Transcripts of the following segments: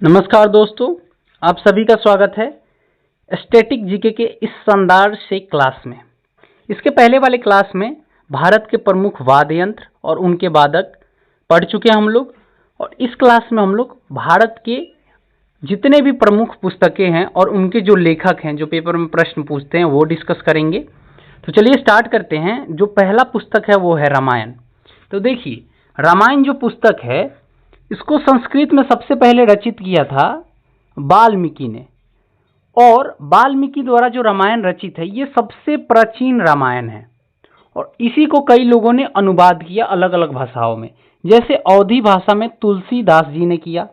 नमस्कार दोस्तों, आप सभी का स्वागत है स्टैटिक जीके के इस शानदार से क्लास में। इसके पहले वाले क्लास में भारत के प्रमुख वाद्य यंत्र और उनके वादक पढ़ चुके हैं हम लोग, और इस क्लास में हम लोग भारत के जितने भी प्रमुख पुस्तकें हैं और उनके जो लेखक हैं जो पेपर में प्रश्न पूछते हैं वो डिस्कस करेंगे। तो चलिए स्टार्ट करते हैं। जो पहला पुस्तक है वो है रामायण। तो देखिए, रामायण जो पुस्तक है इसको संस्कृत में सबसे पहले रचित किया था वाल्मीकि ने, और वाल्मीकि द्वारा जो रामायण रचित है ये सबसे प्राचीन रामायण है, और इसी को कई लोगों ने अनुवाद किया अलग अलग भाषाओं में। जैसे अवधी भाषा में तुलसीदास जी ने किया।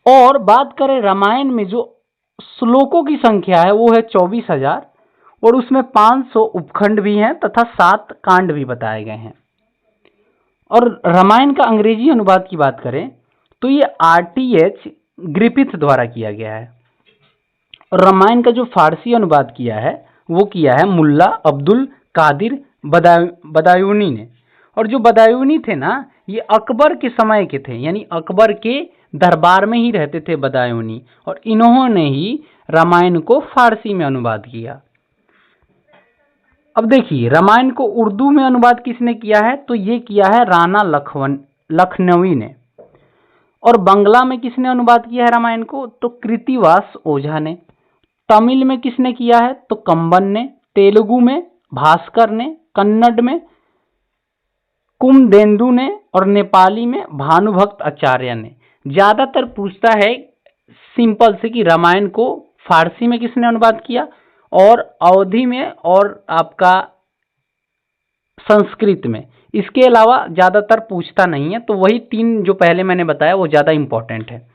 और बात करें रामायण में जो श्लोकों की संख्या है वो है 24,000, और उसमें 500 उपखंड भी हैं तथा 7 कांड भी बताए गए हैं। और रामायण का अंग्रेजी अनुवाद की बात करें तो ये RTH ग्रिफिथ द्वारा किया गया है। और रामायण का जो फारसी अनुवाद किया है वो किया है मुल्ला अब्दुल कादिर बदायूनी ने। और जो बदायूनी थे ना, ये अकबर के समय के थे, यानी अकबर के दरबार में ही रहते थे बदायूनी, और इन्होंने ही रामायण को फारसी में अनुवाद किया। अब देखिए, रामायण को उर्दू में अनुवाद किसने किया है, तो ये किया है राणा लखनवी ने। और बांग्ला में किसने अनुवाद किया है रामायण को, तो कृतिवास ओझा ने। तमिल में किसने किया है, तो कंबन ने। तेलुगु में भास्कर ने। कन्नड़ में कुमदेंदु ने, और नेपाली में भानुभक्त आचार्य ने। ज्यादातर पूछता है सिंपल से कि रामायण को फारसी में किसने अनुवाद किया, और अवधी में, और आपका संस्कृत में। इसके अलावा ज्यादातर पूछता नहीं है, तो वही 3 जो पहले मैंने बताया वो ज्यादा इंपॉर्टेंट है।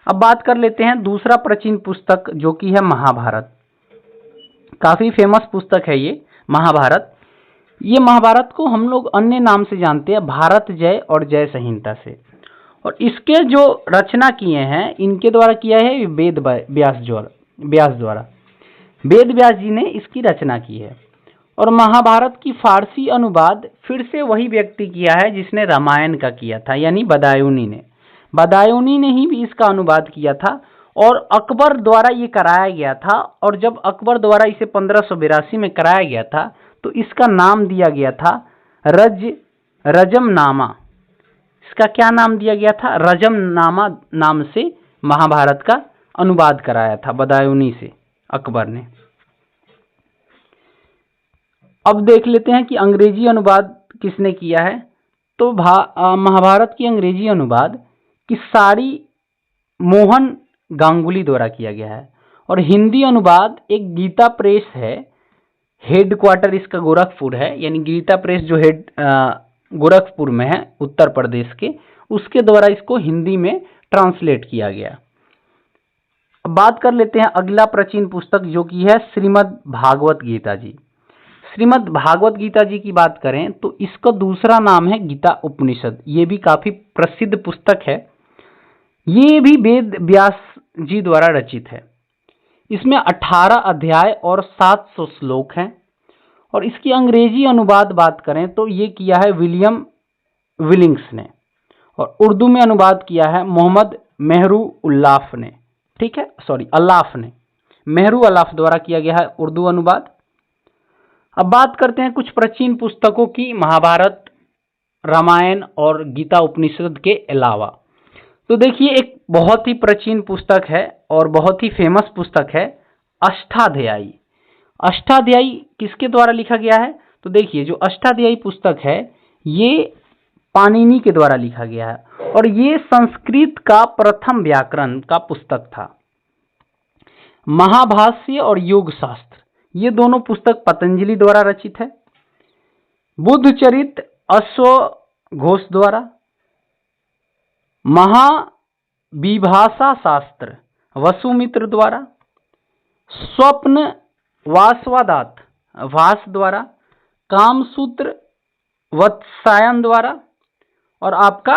अब बात कर लेते हैं दूसरा प्राचीन पुस्तक जो कि है महाभारत। काफी फेमस पुस्तक है ये महाभारत। ये महाभारत को हम लोग अन्य नाम से जानते हैं, भारत जय और जय संहिता से। और इसके जो रचना किए हैं इनके द्वारा किया है वेद व्यास द्वारा। वेद व्यास जी ने इसकी रचना की है। और महाभारत की फारसी अनुवाद फिर से वही व्यक्ति किया है जिसने रामायण का किया था, यानी बदायूनी ने। बदायूनी ने ही भी इसका अनुवाद किया था, और अकबर द्वारा ये कराया गया था। और जब अकबर द्वारा इसे 1582 में कराया गया था तो इसका नाम दिया गया था रजमनामा। इसका क्या नाम दिया गया था, रजमनामा नाम से महाभारत का अनुवाद कराया था बदायूनी से अकबर ने। अब देख लेते हैं कि अंग्रेजी अनुवाद किसने किया है। तो महाभारत की अंग्रेजी अनुवाद किसारी मोहन गांगुली द्वारा किया गया है। और हिंदी अनुवाद एक गीता प्रेस है, हेडक्वार्टर इसका गोरखपुर है, यानी गीता प्रेस जो गोरखपुर में है उत्तर प्रदेश के, उसके द्वारा इसको हिंदी में ट्रांसलेट किया गया। अब बात कर लेते हैं अगला प्राचीन पुस्तक जो कि है श्रीमद् भागवत गीता जी। श्रीमद् भागवत गीता जी की बात करें तो इसका दूसरा नाम है गीता उपनिषद। ये भी काफी प्रसिद्ध पुस्तक है। ये भी वेद व्यास जी द्वारा रचित है। इसमें 18 अध्याय और 700 श्लोक हैं। और इसकी अंग्रेजी अनुवाद बात करें तो ये किया है विलियम विलिंग्स ने, और उर्दू में अनुवाद किया है मोहम्मद मेहरू उल्लाफ ने। ठीक है, सॉरी अल्लाफ ने, मेहरू अल्लाफ द्वारा किया गया है उर्दू अनुवाद। अब बात करते हैं कुछ प्राचीन पुस्तकों की महाभारत, रामायण और गीता उपनिषद के अलावा। तो देखिए, एक बहुत ही प्राचीन पुस्तक है और बहुत ही फेमस पुस्तक है अष्टाध्यायी। अष्टाध्यायी किसके द्वारा लिखा गया है, तो देखिए जो अष्टाध्यायी पुस्तक है ये पाणिनि के द्वारा लिखा गया है, और ये संस्कृत का प्रथम व्याकरण का पुस्तक था। महाभाष्य और योग शास्त्र ये दोनों पुस्तक पतंजलि द्वारा रचित है। बुद्धचरित अश्वघोष द्वारा। महाविभाषा शास्त्र वसुमित्र द्वारा। स्वप्न वासवादात भास द्वारा। कामसूत्र वत्सायन द्वारा। और आपका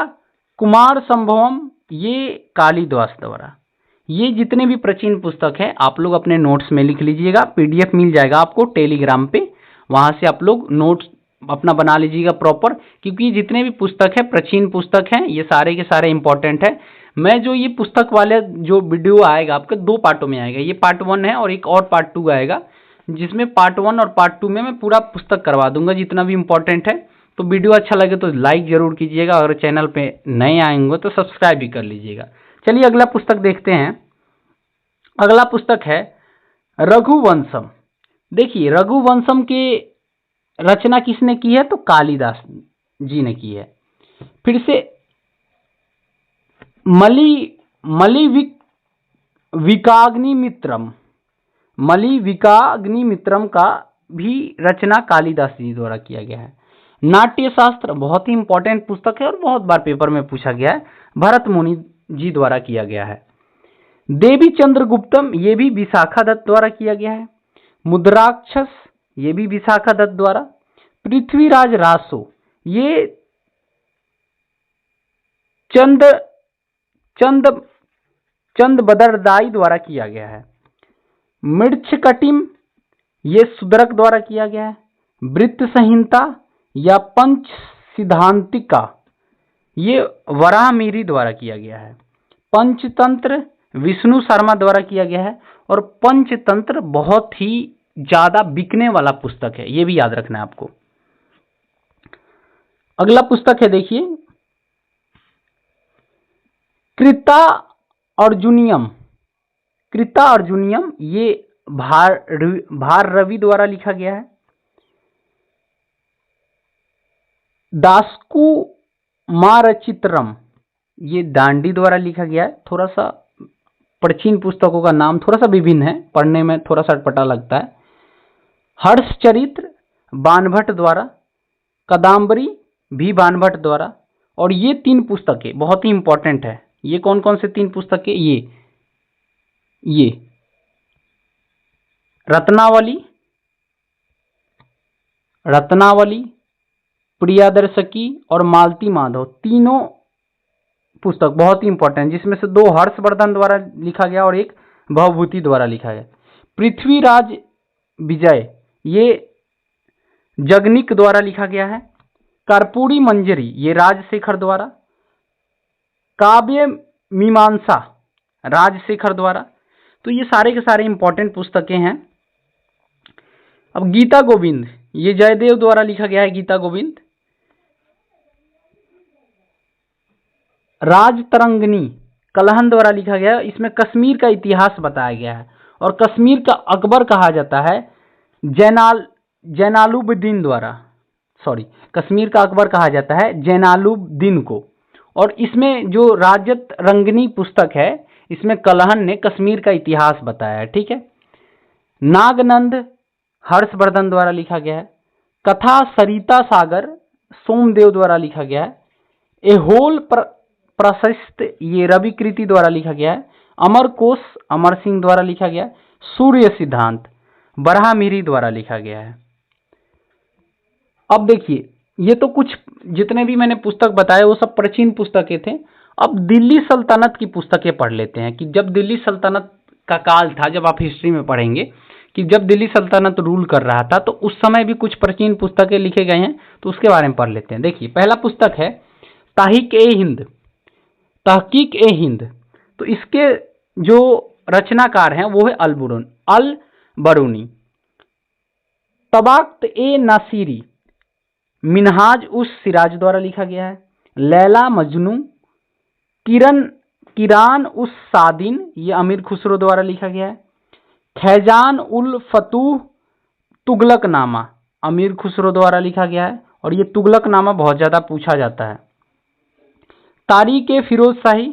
कुमार संभवम ये कालिदास द्वारा। ये जितने भी प्राचीन पुस्तक हैं आप लोग अपने नोट्स में लिख लीजिएगा। PDF मिल जाएगा आपको टेलीग्राम पे, वहां से आप लोग नोट्स अपना बना लीजिएगा प्रॉपर, क्योंकि जितने भी पुस्तक है प्राचीन पुस्तक हैं ये सारे के सारे इंपॉर्टेंट है। मैं जो ये पुस्तक वाले जो वीडियो आएगा आपका 2 पार्टों में आएगा, ये पार्ट 1 है और एक और पार्ट 2 आएगा, जिसमें पार्ट 1 और पार्ट 2 में मैं पूरा पुस्तक करवा दूंगा जितना भी इम्पोर्टेंट है। तो वीडियो अच्छा लगे तो लाइक जरूर कीजिएगा, अगर चैनल पे नए आएंगे तो सब्सक्राइब भी कर लीजिएगा। चलिए अगला पुस्तक देखते हैं। अगला पुस्तक है रघुवंशम। देखिए रघुवंशम की रचना किसने की है, तो कालिदास जी ने की है। फिर से मलिविकाग्निमित्रम का भी रचना कालिदास जी द्वारा किया गया है। नाट्य शास्त्र बहुत ही इंपॉर्टेंट पुस्तक है और बहुत बार पेपर में पूछा गया है, भरत मुनि जी द्वारा किया गया है। देवी चंद्रगुप्तम ये भी विशाखा दत्त द्वारा किया गया है। मुद्राक्षस ये भी विशाखा दत्त द्वारा। पृथ्वीराज रासो ये चंद बदरदाई द्वारा किया गया है। मृच्छकटिम ये सुदरक द्वारा किया गया है। वृत्त संहिता या पंच सिद्धांतिका ये वराहमिहिर द्वारा किया गया है। पंचतंत्र विष्णु शर्मा द्वारा किया गया है और पंचतंत्र बहुत ही ज्यादा बिकने वाला पुस्तक है, ये भी याद रखना है आपको। अगला पुस्तक है देखिए कृता अर्जुनियम। ये भाररवि द्वारा लिखा गया है। दासकु मारचित्रम ये दांडी द्वारा लिखा गया है। थोड़ा सा प्राचीन पुस्तकों का नाम थोड़ा सा विभिन्न है, पढ़ने में थोड़ा सा अटपटा लगता है। हर्षचरित्र बाणभट्ट द्वारा, कादम्बरी भी बाणभट्ट द्वारा। और ये 3 पुस्तकें बहुत ही इंपॉर्टेंट है। ये कौन कौन से 3 पुस्तकें, ये रत्नावली, प्रियदर्शकी और मालती माधव, तीनों पुस्तक बहुत ही इंपॉर्टेंट, जिसमें से 2 हर्षवर्धन द्वारा लिखा गया और एक भवभूति द्वारा लिखा गया। पृथ्वीराज विजय ये जगनिक द्वारा लिखा गया है। कर्पूरी मंजरी ये राजशेखर द्वारा। काव्य मीमांसा राजशेखर द्वारा। तो ये सारे के सारे इंपॉर्टेंट पुस्तकें हैं। अब गीता गोविंद ये जयदेव द्वारा लिखा गया है। गीता गोविंद। राजतरंगिणी कलहन द्वारा लिखा गया है। इसमें कश्मीर का इतिहास बताया गया है और कश्मीर का अकबर कहा जाता है जैनालुब्दीन द्वारा। कश्मीर का अकबर कहा जाता है जैनालुब्दीन को। और इसमें जो राजतरंगिणी पुस्तक है इसमें कलहन ने कश्मीर का इतिहास बताया है। ठीक है। नागनंद हर्षवर्धन द्वारा लिखा गया है। कथा सरिता सागर सोमदेव द्वारा लिखा गया है। एहोल प्रशस्त ये रवि कृति द्वारा लिखा गया है। अमर कोश अमर सिंह द्वारा लिखा गया है। सूर्य सिद्धांत वराहमिहिर द्वारा लिखा गया है। अब देखिए ये तो कुछ जितने भी मैंने पुस्तक बताए वो सब प्राचीन पुस्तकें थे। अब दिल्ली सल्तनत की पुस्तकें पढ़ लेते हैं कि जब दिल्ली सल्तनत का काल था, जब आप हिस्ट्री में पढ़ेंगे कि जब दिल्ली सल्तनत रूल कर रहा था तो उस समय भी कुछ प्राचीन पुस्तकें लिखे गए हैं, तो उसके बारे में पढ़ लेते हैं। देखिए पहला पुस्तक है तहकीक ए हिंद। तो इसके जो रचनाकार हैं वो है अल बरूनी। तबाख्त ए नासिरी मिनहाज उस सिराज द्वारा लिखा गया है। लैला मजनू किरान उस सादिन ये अमीर खुसरो द्वारा लिखा गया है। खैजान उल फतूह तुगलकनामा अमीर खुसरो द्वारा लिखा गया है और ये तुगलकनामा बहुत ज्यादा पूछा जाता है। तारीख ए फिरोज शाही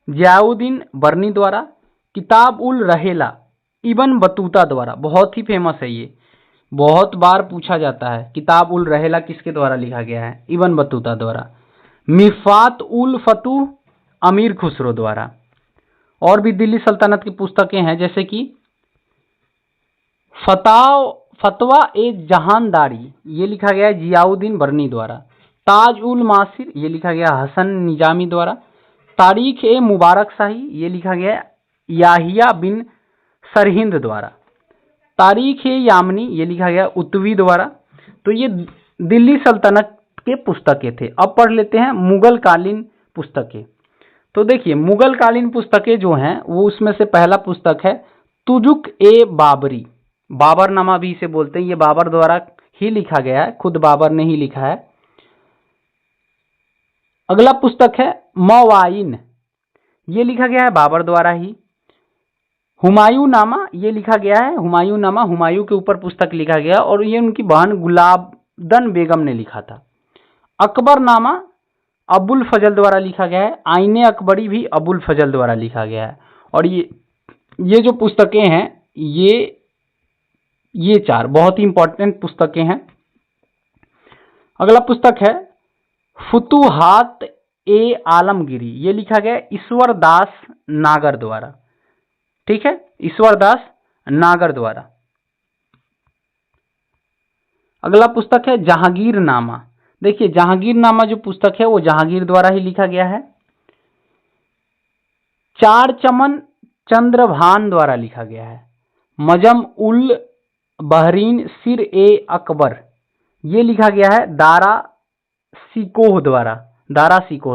जियाउद्दीन बर्नी द्वारा। किताब उल रहेला इब्न बतूता द्वारा, बहुत ही फेमस है, ये बहुत बार पूछा जाता है। किताब उल रहेला किसके द्वारा लिखा गया है, इब्न बतूता द्वारा। मिफात उल फतूह अमीर खुसरो द्वारा। और भी दिल्ली सल्तनत की पुस्तकें हैं जैसे कि फतवा ए जहानदारी ये लिखा गया है जियाउद्दीन बर्नी द्वारा। ताज उल मासिर ये लिखा गया हसन निजामी द्वारा। तारीख ए मुबारक शाही ये लिखा गया याहिया बिन सरहिंद द्वारा। तारीख ए यामनी ये लिखा गया उत्वी द्वारा। तो ये दिल्ली सल्तनत के पुस्तकें थे। अब पढ़ लेते हैं मुगल कालीन पुस्तकें। तो देखिए मुगल कालीन पुस्तकें जो हैं वो उसमें से पहला पुस्तक है तुजुक ए बाबरी, बाबरनामा भी इसे बोलते हैं। ये बाबर द्वारा ही लिखा गया है, खुद बाबर ने ही लिखा है। अगला पुस्तक है मवाइन, ये लिखा गया है बाबर द्वारा ही। हुमायूं नामा ये लिखा गया है, हुमायूं नामा हुमायूं के ऊपर पुस्तक लिखा गया और ये उनकी बहन गुलाबदन बेगम ने लिखा था। अकबर नामा अबुल फजल द्वारा लिखा गया है। आईने अकबरी भी अबुल फजल द्वारा लिखा गया है। और ये जो पुस्तकें हैं ये चार बहुत ही इंपॉर्टेंट पुस्तकें हैं। अगला पुस्तक है फुतुहात ए आलमगिरी, ये लिखा गया है ईश्वर दास नागर द्वारा। ठीक है, ईश्वर दास नागर द्वारा। अगला पुस्तक है जहांगीरनामा। देखिए जहांगीरनामा जो पुस्तक है वो जहांगीर द्वारा ही लिखा गया है। चार चमन चंद्रभान द्वारा लिखा गया है। मजम उल बहरीन सिर ए अकबर ये लिखा गया है दारा सिकोह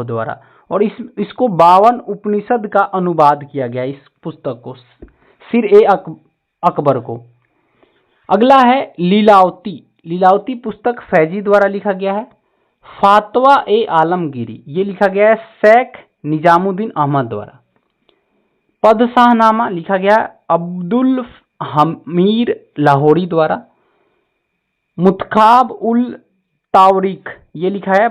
द्वारा। और इसको 52 उपनिषद का अनुवाद किया गया इस पुस्तक को, सिर ए अकबर को। अगला है लीलावती पुस्तक फैजी द्वारा लिखा गया है। फातवा ए आलमगिरी ये लिखा गया है शेख निजामुद्दीन अहमद द्वारा। पदशाहनामा लिखा गया है अब्दुल हमीर लाहौरी द्वारा। मुत्खाब उल तावरीख ये लिखा है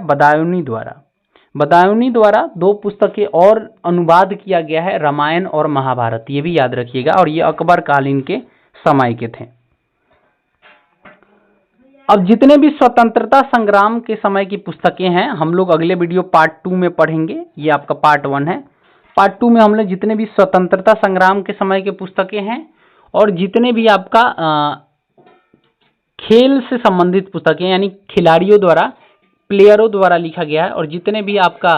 बदायूनी द्वारा 2 पुस्तकें और अनुवाद किया गया है, रामायण और महाभारत, ये भी याद रखिएगा। और ये अकबर कालीन के समय के थे। अब जितने भी स्वतंत्रता संग्राम के समय की पुस्तकें हैं हम लोग अगले वीडियो पार्ट 2 में पढ़ेंगे। ये आपका पार्ट 1 है। पार्ट 2 में हम लोग जितने भी स्वतंत्रता संग्राम के समय के पुस्तकें हैं और जितने भी आपका खेल से संबंधित पुस्तकें यानी खिलाड़ियों द्वारा, प्लेयरों द्वारा लिखा गया है और जितने भी आपका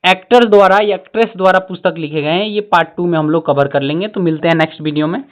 एक्टर द्वारा या एक्ट्रेस द्वारा पुस्तक लिखे गए हैं, ये पार्ट 2 में हम लोग कवर कर लेंगे। तो मिलते हैं नेक्स्ट वीडियो में।